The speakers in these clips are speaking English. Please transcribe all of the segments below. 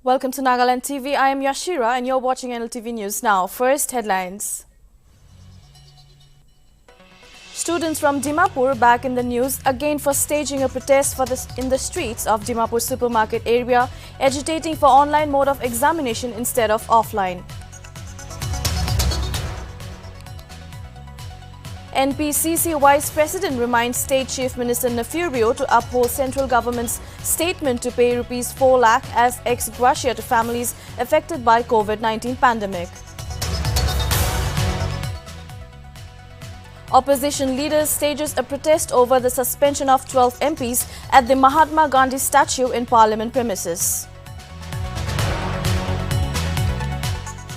Welcome to Nagaland TV. I am Yashira and you're watching Nltv News now. First headlines. Students from Dimapur back in the news again for staging a protest in the streets of Dimapur supermarket area, agitating for online mode of examination instead of offline. NPCC Vice President reminds State Chief Minister Nefirio to uphold central government's statement to pay Rs 4 lakh as ex gratia to families affected by COVID-19 pandemic. Opposition leaders stages a protest over the suspension of 12 MPs at the Mahatma Gandhi statue in Parliament premises.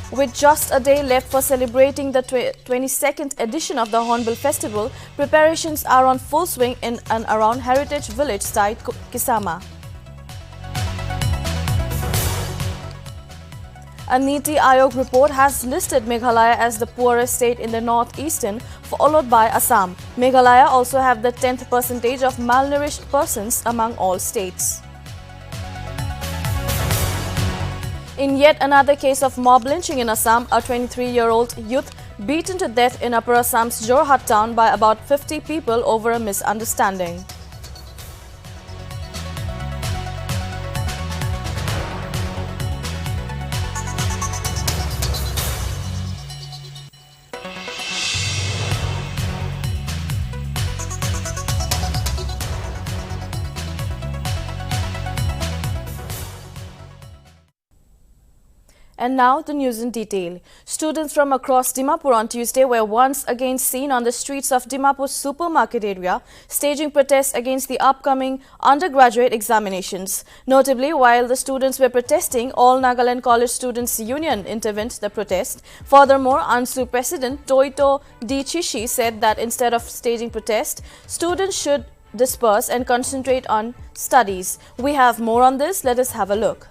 With just a day left for celebrating the 22nd edition of the Hornbill Festival, preparations are on full swing in and around Heritage Village site Kisama. A NITI Aayog report has listed Meghalaya as the poorest state in the northeastern, followed by Assam. Meghalaya also have the 10th percentage of malnourished persons among all states. In yet another case of mob lynching in Assam, a 23-year-old youth beaten to death in Upper Assam's Jorhat town by about 50 people over a misunderstanding. And now the news in detail. Students from across Dimapur on Tuesday were once again seen on the streets of Dimapur supermarket area staging protests against the upcoming undergraduate examinations. Notably, while the students were protesting, All Nagaland College Students Union intervened the protest. Furthermore, ANSU President Toito D. Chishi said that instead of staging protest, students should disperse and concentrate on studies. We have more on this. Let us have a look.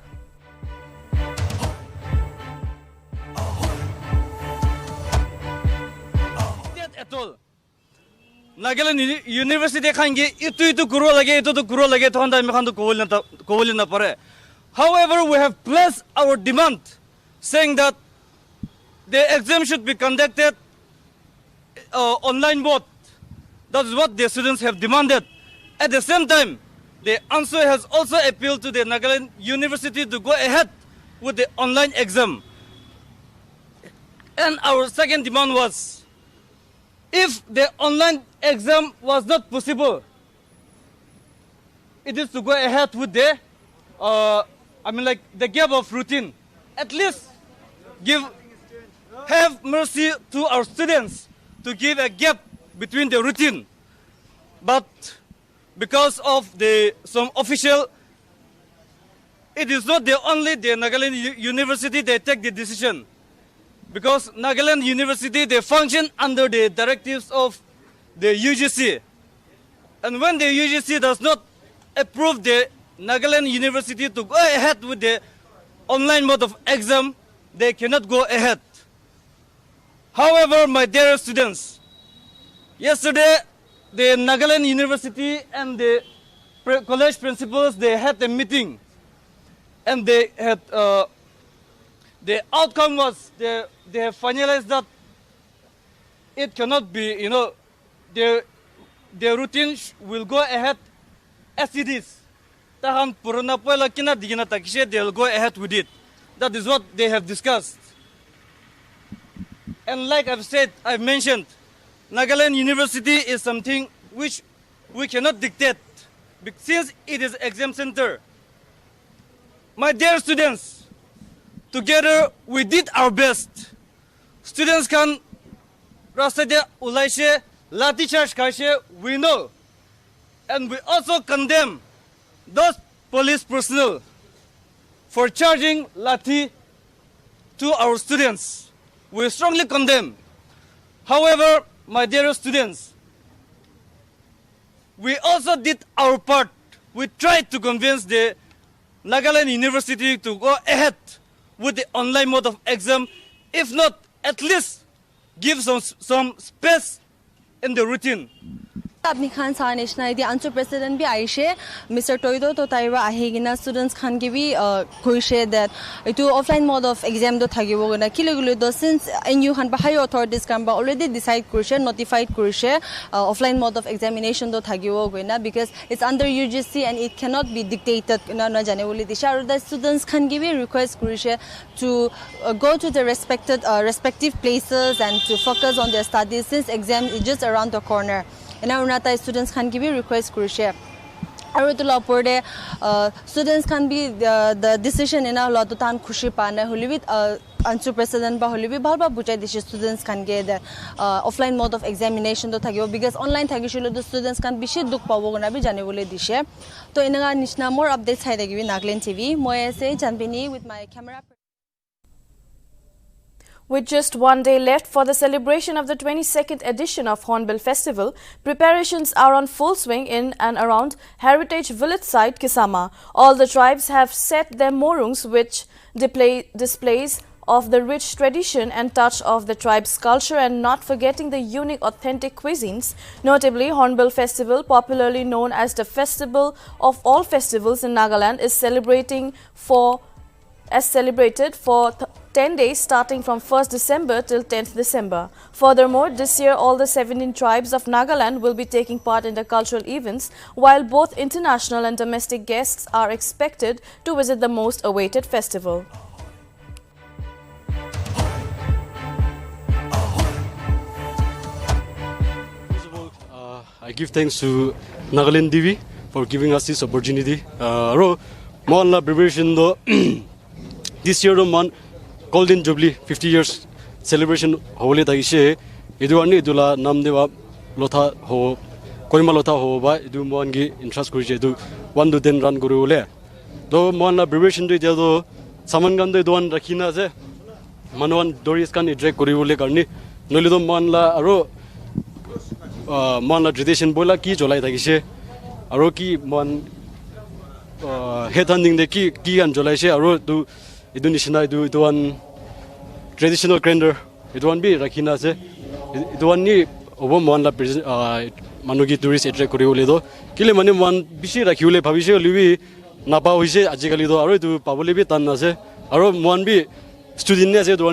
Nagaland University khange itu guru lage thonda me khandu kowil na pare. However, we have placed our demand saying that the exam should be conducted online mode. That is what the students have demanded. At the same time, the answer has also appealed to the Nagaland University to go ahead with the online exam. And our second demand was, if the online exam was not possible, it is to go ahead with the, the gap of routine. At least have mercy to our students to give a gap between the routine. But because of some official, it is not the only the Nagaland University they take the decision. Because Nagaland University, they function under the directives of the UGC. And when the UGC does not approve the Nagaland University to go ahead with the online mode of exam, they cannot go ahead. However, my dear students, yesterday, the Nagaland University and the college principals, they had a meeting. And they had, the outcome was, they have finalized that it cannot be, their routine will go ahead as it is. They'll go ahead with it. That is what they have discussed. And like I've mentioned, Nagaland University is something which we cannot dictate since it is exam center. My dear students, together we did our best. Students can rasade ulaishe lati charge kaishe, we know. And we also condemn those police personnel for charging lati to our students. We strongly condemn. However, my dear students, we also did our part. We tried to convince the Nagaland University to go ahead with the online mode of exam, if not, at least give some space in the routine. अपनी खान सानिशना यदि answer president भी आइशे mister टोइदो तो ताइवा आहेगिना students खान की भी खुशे that इटू offline mode of exam दो थागिबो गना किलोगुलो दो सिंस एनयू खान बा हायर अथॉरिटीज खान बा ऑलरेडी डिसाइड कुरशे नोटिफाइड कुरशे ऑफलाइन मोड ऑफ एग्जामिनेशन दो थागिबो गना because it's under UGC and it can not be dictated न जाने बोली दिशा और द स्टूडेंट्स खान की भी रिक्वेस्ट कुरशे to go to the respective places and to focus on their studies since exam is just around the corner. And now unata students can give you request kurushe. Aru to la porde students can be the decision in a lot of time khushi pana holi with answer president ba holi bhal ba bujai dish students can get the offline mode of examination to thagibo because online thagishilo the students can be shit duk pawo gona bi jane bole dishe to inaga nishna more updates hai dagi Nltv moi ase Janbini with my camera. With just one day left for the celebration of the 22nd edition of Hornbill Festival, preparations are on full swing in and around heritage village site Kisama. All the tribes have set their morungs, which displays of the rich tradition and touch of the tribe's culture, and not forgetting the unique authentic cuisines. Notably, Hornbill Festival, popularly known as the festival of all festivals in Nagaland, is celebrated for 10 days starting from 1st December till 10th December. Furthermore, this year all the 17 tribes of Nagaland will be taking part in the cultural events, while both international and domestic guests are expected to visit the most awaited festival. First of all, I give thanks to Nltv for giving us this opportunity. Mo preparation do this year man Golden Jubilee 50 years celebration hole taise edu ani idula nam dewa lotha ho koima lotha ho ba edu mon gi interest kuri edu 1 to 10 run guru le do mon la preparation do do saman gan do don rakhina je manwan doris kan direct kuri le karni noli do mon la aro mon la tradition bola ki jolai taise aro ki mon head hunting de ki an jolai se aro tu idu nishina idu one traditional grinder idu one bi rakhina ase idu one ni obo mon la manugi tourist attract koriole do kile mane mon bishi rakhiule bhabishe libi napa hoise ajikali do aro idu pabole bi tan ase aro mon bi student ne ase idu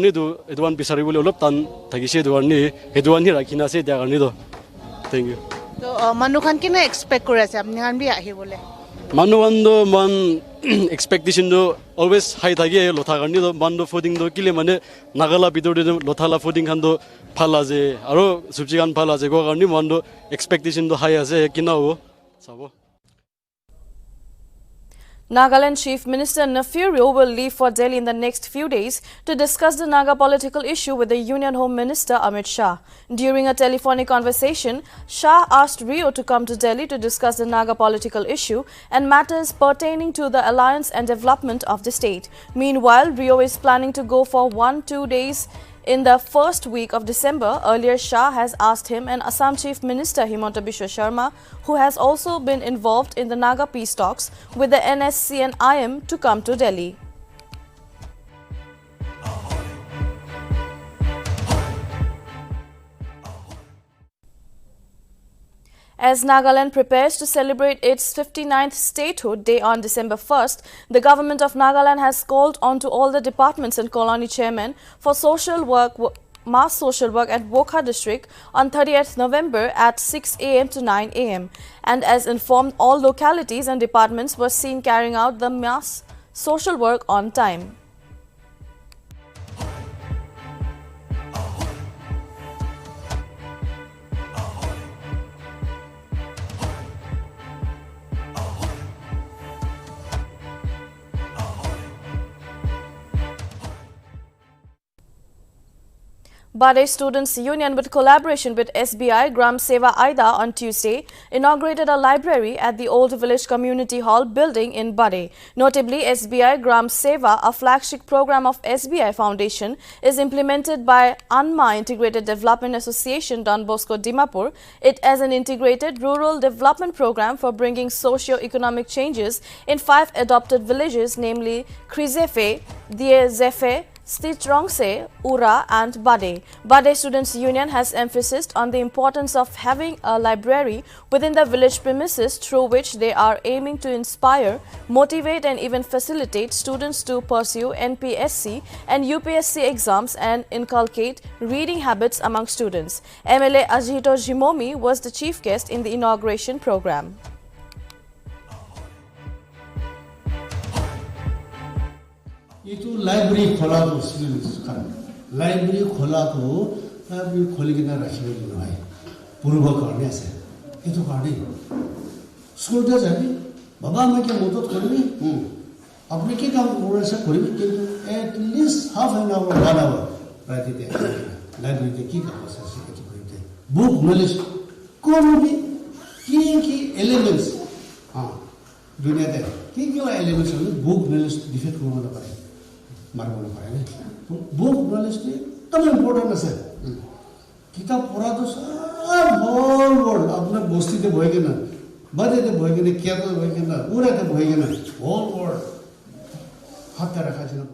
one bisari bole olop tan thagise idu one ni rakhina ase dia karni do thank you to manu khan kina expect kore ase apni khan bi ahi bole Manuan do man expectation do always high thagi lotha karni do man do fooding do kile mane nagala bidor de lotha la fooding khan do phala je aro subji kan phala je go karni man do expectation do high ase kina ho sabo Nagaland Chief Minister Nefurio will leave for Delhi in the next few days to discuss the Naga political issue with the Union Home Minister Amit Shah. During a telephonic conversation, Shah asked Rio to come to Delhi to discuss the Naga political issue and matters pertaining to the alliance and development of the state. Meanwhile, Rio is planning to go for 1-2 days in the first week of December. Earlier, Shah has asked him and Assam Chief Minister Himanta Biswa Sharma, who has also been involved in the Naga peace talks with the NSC and IM, to come to Delhi. As Nagaland prepares to celebrate its 59th statehood day on December 1st, the government of Nagaland has called on to all the departments and colony chairmen for mass social work at Wokha district on 30th November at 6 a.m. to 9 a.m. And as informed, all localities and departments were seen carrying out the mass social work on time. Bade Students Union, with collaboration with SBI Gram Seva Aida on Tuesday, inaugurated a library at the Old Village Community Hall building in Bade. Notably, SBI Gram Seva, a flagship program of SBI Foundation, is implemented by ANMA Integrated Development Association Don Bosco Dimapur. It as an integrated rural development program for bringing socio-economic changes in 5 adopted villages, namely Krizefe, Diezefe, Stitrongse, Ura and Bade. Bade Students' Union has emphasized on the importance of having a library within the village premises through which they are aiming to inspire, motivate and even facilitate students to pursue NPSC and UPSC exams and inculcate reading habits among students. MLA Ajito Jimomi was the chief guest in the inauguration program. itu library खोला तो students kan library खोला तो library खोली के ना रखी हुई नहीं है पूर्व करने से itu करने school जा जाबी बाबा मैं क्या मदद करूँगी अपने क्या काम करने से करूँगी किंतु at least half an hour 1 hour रहती थी library के की काम से किसी को इतने book knowledge कौन भी की elements हाँ दुनिया दे की elements होंगे book knowledge defect होना तो पड़े मार्गों पर है ना बुक नॉलेज के तब इम्पोर्टेंट है किताब पढ़ा तो सब वर्ल्ड अपने बस्ती के बोएगे ना बड़े के बोएगे ना क्या तो बोएगे ना पूरे के बोएगे ना वर्ल्ड हाथ रखा चीज़ ना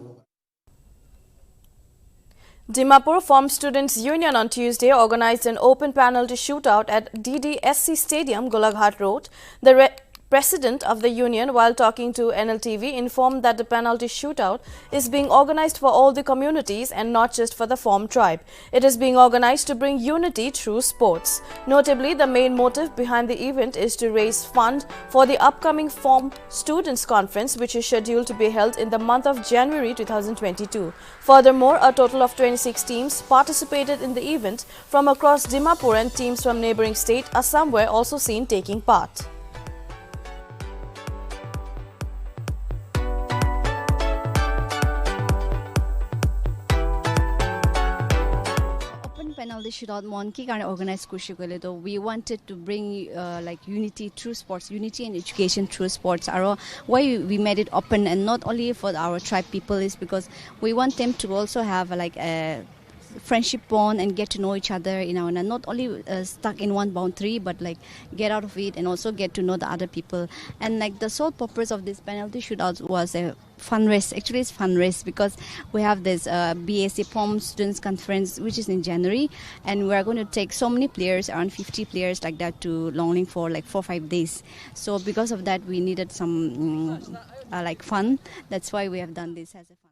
Dimapur Farm Students Union on Tuesday organized an open penalty shootout at DDSC Stadium, Golaghat Road. The President of the union, while talking to Nltv, informed that the penalty shootout is being organized for all the communities and not just for the Form tribe. It is being organized to bring unity through sports. Notably, the main motive behind the event is to raise funds for the upcoming Form Students Conference, which is scheduled to be held in the month of January 2022. Furthermore, a total of 26 teams participated in the event from across Dimapur, and teams from neighbouring state Assam were also seen taking part. Penalty shootout mon ki karone organize kurshi kole to we wanted to bring like unity through sports, unity and education through sports. Aro why we made it open and not only for our tribe people is because we want them to also have like a friendship bond and get to know each other, you know, and not only stuck in one boundary but like get out of it and also get to know the other people. And like the sole purpose of this penalty shootout was a fun race. Actually, it's fun race because we have this BAC POM Students Conference, which is in January, and we are going to take so many players, around 50 players like that, to Longling for like 4-5 days. So because of that, we needed some like fun. That's why we have done this as a fun.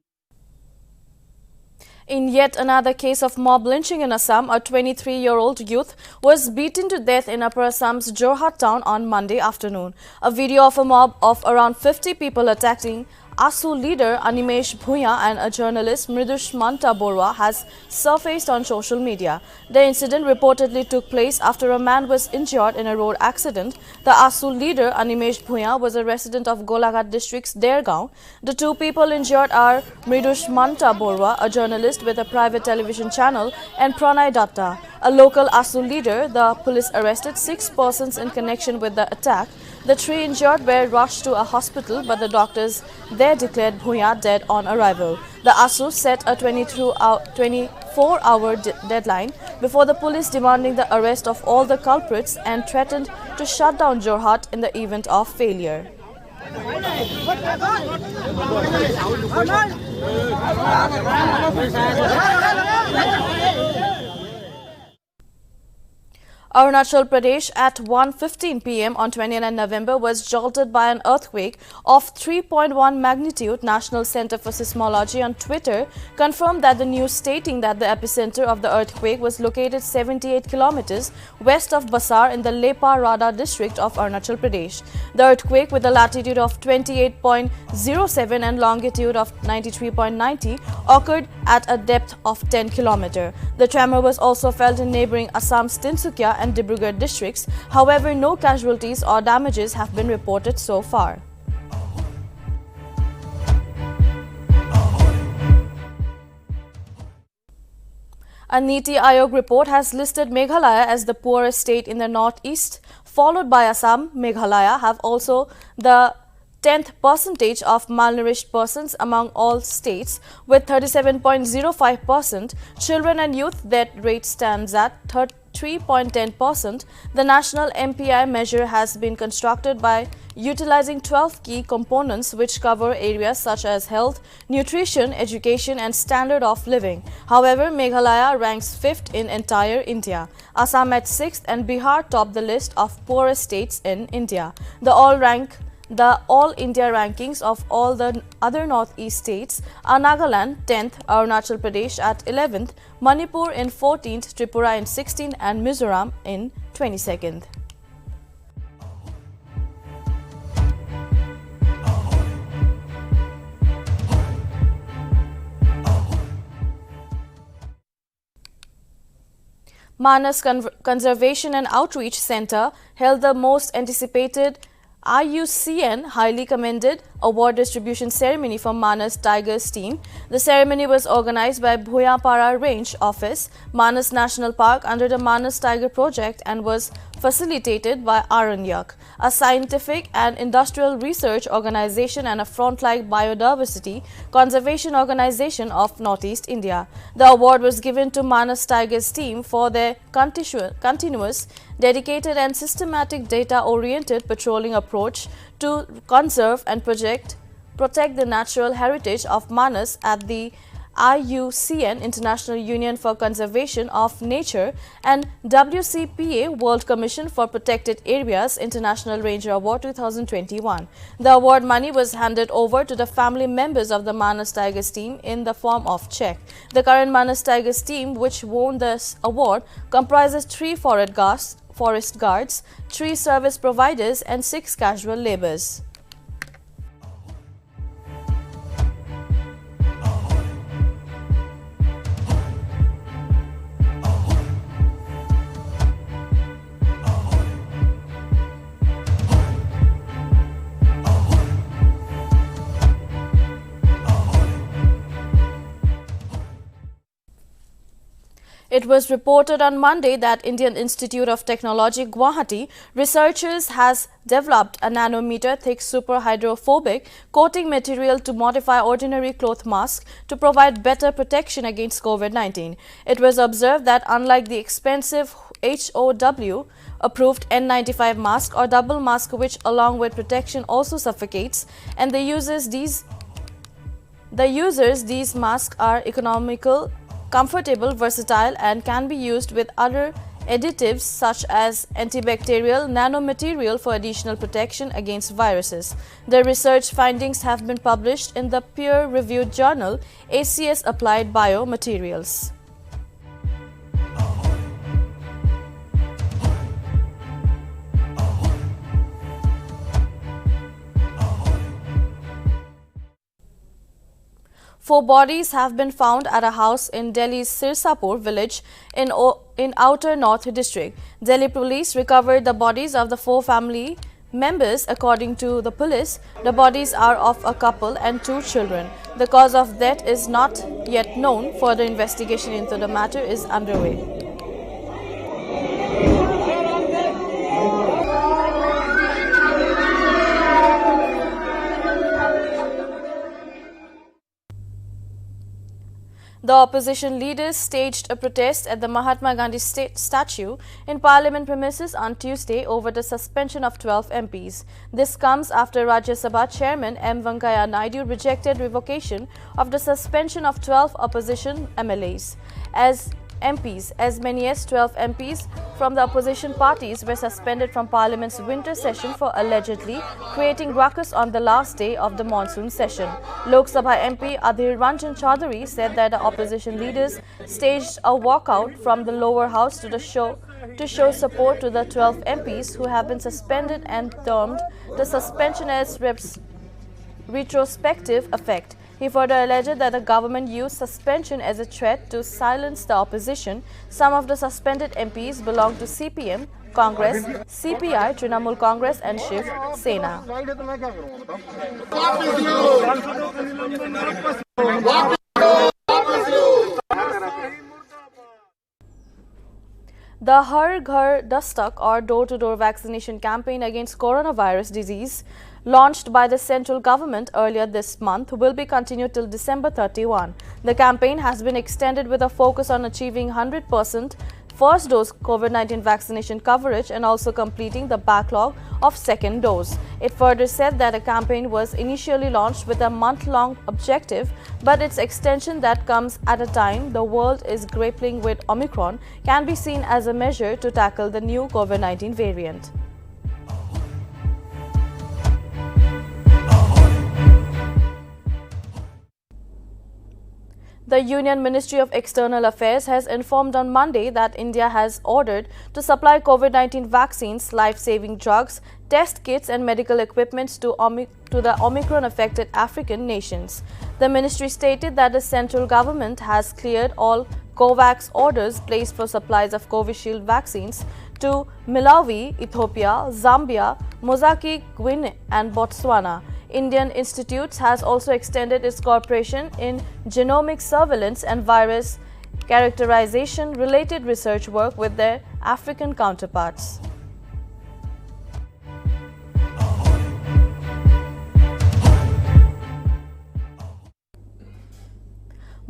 In yet another case of mob lynching in Assam, a 23-year-old youth was beaten to death in Upper Assam's Jorhat town on Monday afternoon. A video of a mob of around 50 people attacking ASU leader Animesh Bhuya and a journalist Mridush Manta Borwa has surfaced on social media. The incident reportedly took place after a man was injured in a road accident. The ASU leader Animesh Bhuya was a resident of Golaghat district's Dergaon. The two people injured are Mridush Manta Borwa, a journalist with a private television channel, and Pranay Datta, a local ASU leader. The police arrested 6 persons in connection with the attack. The 3 injured were rushed to a hospital, but the doctors there declared Bhuya dead on arrival. The ASU set a 24-hour deadline before the police, demanding the arrest of all the culprits and threatened to shut down Jorhat in the event of failure. Arunachal Pradesh at 1:15 p.m. on 29 November was jolted by an earthquake of 3.1 magnitude. National Center for Seismology on Twitter confirmed that the news stating that the epicenter of the earthquake was located 78 kilometers west of Basar in the Lepa Rada district of Arunachal Pradesh. The earthquake, with a latitude of 28.07 and longitude of 93.90, occurred at a depth of 10 kilometers. The tremor was also felt in neighboring Assam's Tinsukia and Dibrugarh districts. However, no casualties or damages have been reported so far. A NITI Aayog report has listed Meghalaya as the poorest state in the northeast, followed by Assam. Meghalaya have also the 10th percentage of malnourished persons among all states, with 37.05%. Children and youth, that rate stands at 3.10%. The national MPI measure has been constructed by utilizing 12 key components which cover areas such as health, nutrition, education and standard of living. However, Meghalaya ranks 5th in entire India. Assam at 6th and Bihar top the list of poorest states in India. The All India rankings of all the other northeast states are Nagaland 10th, Arunachal Pradesh at 11th, Manipur in 14th, Tripura in 16th and Mizoram in 22nd. Manas Conservation and Outreach Center held the most anticipated IUCN Highly Commended Award Distribution Ceremony for Manas Tigers team. The ceremony was organized by Bhoyapara Range Office, Manas National Park under the Manas Tiger Project and was facilitated by Aranyak, a scientific and industrial research organization and a frontline biodiversity conservation organization of Northeast India. The award was given to Manas Tigers team for their continuous, dedicated and systematic data-oriented patrolling approach to conserve and protect the natural heritage of Manas at the IUCN International Union for Conservation of Nature and WCPA World Commission for Protected Areas International Ranger Award 2021. The award money was handed over to the family members of the Manas Tigers team in the form of check. The current Manas Tigers team, which won this award, comprises 3 forest guards, 3 service providers and 6 casual laborers. It was reported on Monday that Indian Institute of Technology, Guwahati, researchers has developed a nanometer thick superhydrophobic coating material to modify ordinary cloth masks to provide better protection against COVID-19. It was observed that unlike the expensive HOW approved N95 mask or double mask, which along with protection also suffocates, and these masks are economical, comfortable, versatile and can be used with other additives such as antibacterial nanomaterial for additional protection against viruses. The research findings have been published in the peer-reviewed journal ACS Applied Biomaterials. Four bodies have been found at a house in Delhi's Sirsapur village in Outer North District. Delhi police recovered the bodies of the 4 family members. According to the police, the bodies are of a couple and 2 children. The cause of death is not yet known. Further investigation into the matter is underway. The opposition leaders staged a protest at the Mahatma Gandhi statue in Parliament premises on Tuesday over the suspension of 12 MPs. This comes after Rajya Sabha Chairman M. Venkaiah Naidu rejected revocation of the suspension of 12 opposition MLAs. As many as 12 MPs from the opposition parties were suspended from Parliament's winter session for allegedly creating ruckus on the last day of the monsoon session. Lok Sabha MP Adhir Ranjan Chaudhary said that the opposition leaders staged a walkout from the lower house to show support to the 12 MPs who have been suspended and termed the suspension as retrospective effect. He further alleged that the government used suspension as a threat to silence the opposition. Some of the suspended MPs belong to CPM, Congress, CPI, Trinamool Congress and Shiv Sena. The Har Ghar Dastak or door-to-door vaccination campaign against coronavirus disease launched by the central government earlier this month will be continued till December 31. The campaign has been extended with a focus on achieving 100% first dose COVID-19 vaccination coverage and also completing the backlog of second dose. It further said that a campaign was initially launched with a month-long objective, but its extension that comes at a time the world is grappling with Omicron can be seen as a measure to tackle the new COVID-19 variant. The Union Ministry of External Affairs has informed on Monday that India has ordered to supply COVID-19 vaccines, life-saving drugs, test kits and medical equipment to the Omicron-affected African nations. The ministry stated that the central government has cleared all COVAX orders placed for supplies of Covishield vaccines to Malawi, Ethiopia, Zambia, Mozambique, Guinea and Botswana. Indian Institutes has also extended its cooperation in genomic surveillance and virus characterization related research work with their African counterparts.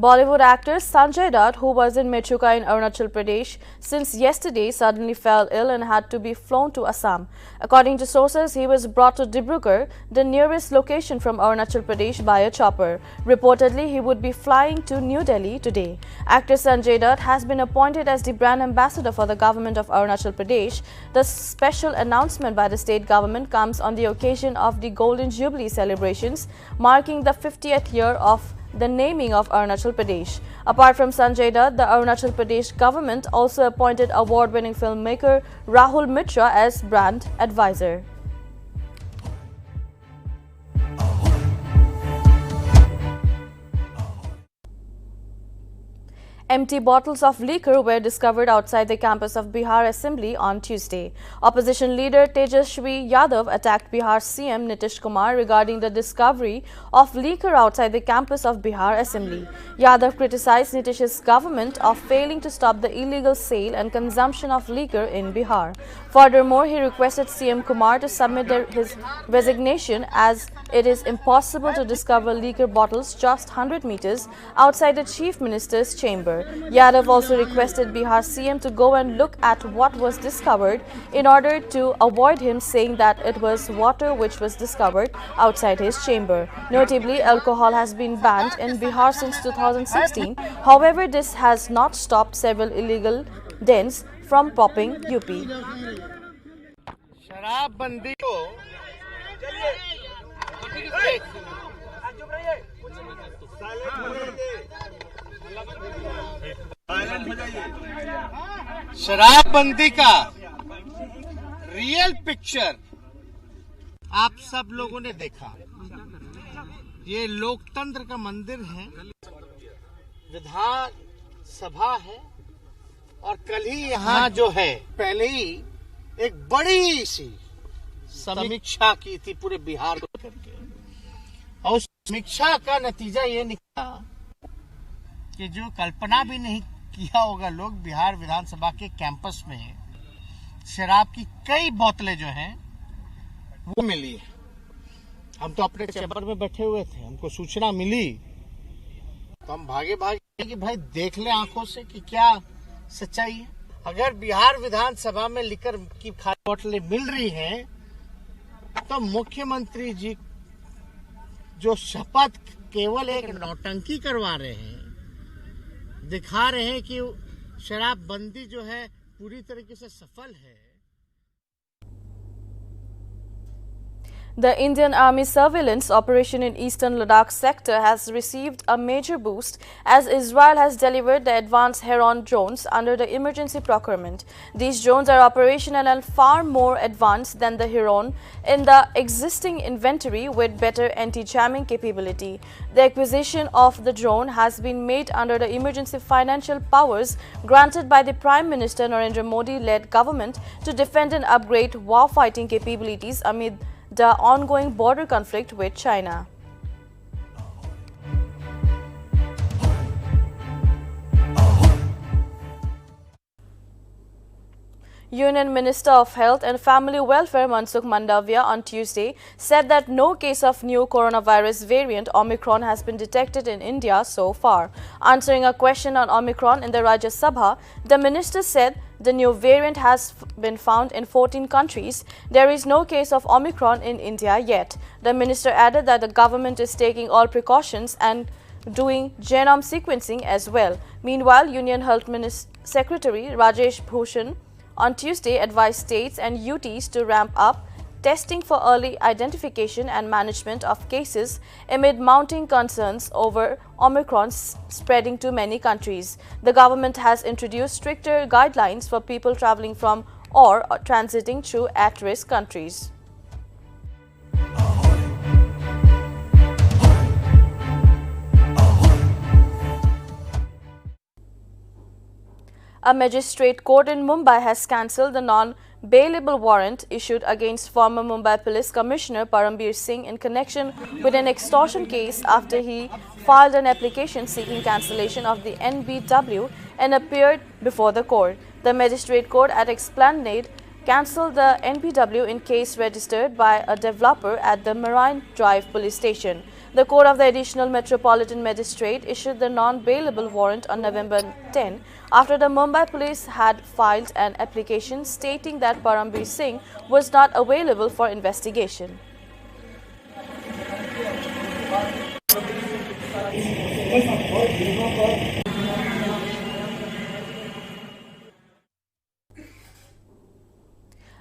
Bollywood actor Sanjay Dutt, who was in Mechuka in Arunachal Pradesh since yesterday, suddenly fell ill and had to be flown to Assam. According to sources, he was brought to Dibrugarh, the nearest location from Arunachal Pradesh, by a chopper. Reportedly, he would be flying to New Delhi today. Actor Sanjay Dutt has been appointed as the brand ambassador for the government of Arunachal Pradesh. The special announcement by the state government comes on the occasion of the Golden Jubilee celebrations, marking the 50th year of the naming of Arunachal Pradesh. Apart from Sanjay Dutt, the Arunachal Pradesh government also appointed award-winning filmmaker Rahul Mitra as brand advisor. Empty bottles of liquor were discovered outside the campus of Bihar Assembly on Tuesday. Opposition leader Tejasvi Yadav attacked Bihar CM Nitish Kumar regarding the discovery of liquor outside the campus of Bihar Assembly. Yadav criticized Nitish's government of failing to stop the illegal sale and consumption of liquor in Bihar. Furthermore, he requested CM Kumar to submit his resignation as it is impossible to discover liquor bottles just 100 meters outside the Chief Minister's chamber. Yadav also requested Bihar CM to go and look at what was discovered in order to avoid him saying that it was water which was discovered outside his chamber. Notably, alcohol has been banned in Bihar since 2016. However, this has not stopped several illegal dens from popping UP. शराबबंदी को शराबबंदी का real picture आप सब लोगों ने देखा। ये लोकतंत्र का मंदिर है, विधान सभा है और कल ही यहाँ जो है पहले ही एक बड़ी सी समीक्षा की थी पूरे बिहार को करके, और उस समीक्षा का नतीजा ये निकला कि जो कल्पना भी नहीं किया होगा लोग, बिहार विधानसभा के कैंपस में शराब की कई बोतलें जो हैं वो मिली है। हम तो अपने चैम्बर में बैठे हुए थे, हमको सूचना मिली तो हम भागे कि भाई देख ले आंखों से कि क्या सच्चाई है। अगर बिहार विधानसभा में लिकर की खाली बोतलें मिल रही हैं तो मुख्यमंत्री जी जो शपथ केवल एक नौटंकी करवा रहे हैं, दिखा रहे हैं कि शराबबंदी जो है पूरी तरीके से सफल है। The Indian Army surveillance operation in eastern Ladakh sector has received a major boost as Israel has delivered the advanced Heron drones under the emergency procurement. These drones are operational and far more advanced than the Heron in the existing inventory with better anti-jamming capability. The acquisition of the drone has been made under the emergency financial powers granted by the Prime Minister Narendra Modi-led government to defend and upgrade war-fighting capabilities amid the ongoing border conflict with China. Union Minister of Health and Family Welfare Mansukh Mandavia on Tuesday said that no case of new coronavirus variant Omicron has been detected in India so far. Answering a question on Omicron in the Rajya Sabha, the minister said the new variant has been found in 14 countries. There is no case of Omicron in India yet. The minister added that the government is taking all precautions and doing genome sequencing as well. Meanwhile, Union Health Secretary Rajesh Bhushan on Tuesday advised states and UTs to ramp up testing for early identification and management of cases amid mounting concerns over Omicron spreading to many countries. The government has introduced stricter guidelines for people traveling from or transiting through at-risk countries. A magistrate court in Mumbai has cancelled the non-bailable warrant issued against former Mumbai Police Commissioner Parambir Singh in connection with an extortion case after he filed an application seeking cancellation of the NBW and appeared before the court. The magistrate court at Esplanade cancelled the NBW in case registered by a developer at the Marine Drive police station. The Court of the Additional Metropolitan Magistrate issued the non-bailable warrant on November 10 after the Mumbai police had filed an application stating that Parambir Singh was not available for investigation.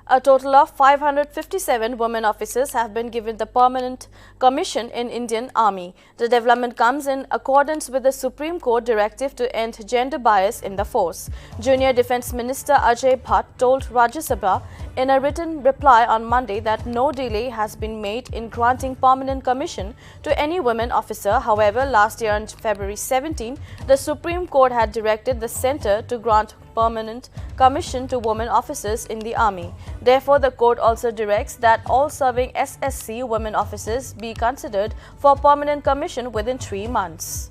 A total of 557 women officers have been given the permanent commission in Indian Army. The development comes in accordance with the Supreme Court directive to end gender bias in the force. Junior Defence Minister Ajay Bhatt told Rajya Sabha in a written reply on Monday that no delay has been made in granting permanent commission to any women officer. However, last year on February 17, the Supreme Court had directed the centre to grant permanent commission to women officers in the army. Therefore, the court also directs that all serving SSC women officers be considered for permanent commission within 3 months.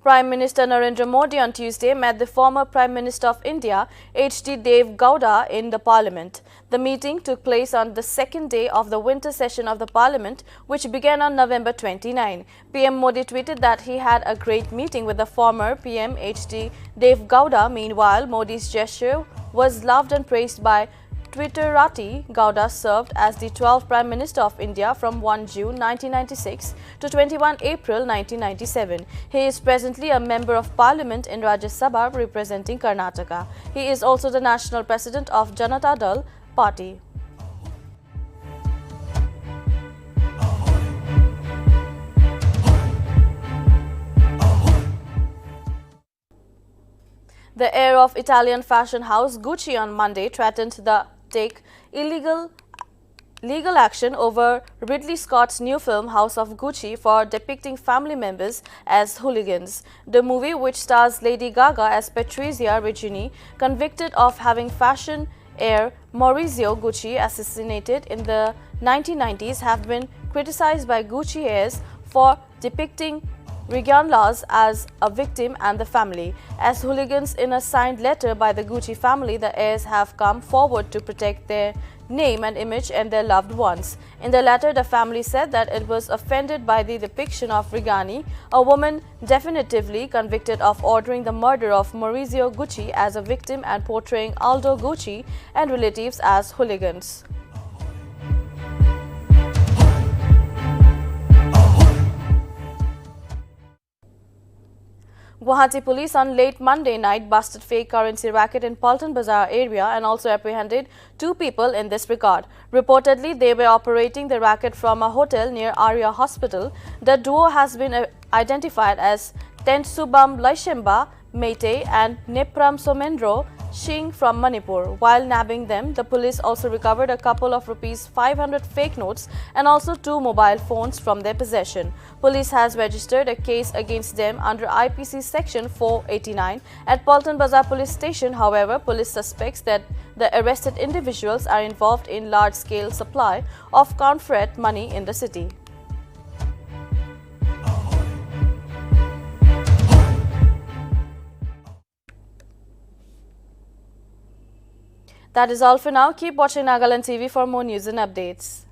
Prime Minister Narendra Modi on Tuesday met the former Prime Minister of India, H.D. Deve Gowda, in the Parliament. The meeting took place on the second day of the winter session of the Parliament, which began on November 29. PM Modi tweeted that he had a great meeting with the former PM H.D. Deve Gowda. Meanwhile, Modi's gesture was loved and praised by Twitterati. Gowda served as the 12th Prime Minister of India from 1 June 1996 to 21 April 1997. He is presently a Member of Parliament in Rajya Sabha representing Karnataka. He is also the National President of Janata Dal Party. The heir of Italian fashion house Gucci on Monday threatened to take legal action over Ridley Scott's new film House of Gucci for depicting family members as hooligans. The movie, which stars Lady Gaga as Patrizia Reggiani, convicted of having fashion heir Maurizio Gucci assassinated in the 1990s, have been criticized by Gucci heirs for depicting Reggiani as a victim and the family as hooligans. In a signed letter by the Gucci family, the heirs have come forward to protect their name and image and their loved ones. In the letter, the family said that it was offended by the depiction of Reggiani, a woman definitively convicted of ordering the murder of Maurizio Gucci, as a victim and portraying Aldo Gucci and relatives as hooligans. Guwahati police on late Monday night busted fake currency racket in Paltan Bazaar area and also apprehended 2 people in this regard. Reportedly, they were operating the racket from a hotel near Arya Hospital. The duo has been identified as Tensubam Laishemba Meite and Nepram Somendro Singh from Manipur. While nabbing them, the police also recovered a couple of ₹500 fake notes and also 2 mobile phones from their possession. Police has registered a case against them under IPC section 489 at Paltan Bazaar police station. However, police suspects that the arrested individuals are involved in large-scale supply of counterfeit money in the city. That is all for now. Keep watching Nagaland TV for more news and updates.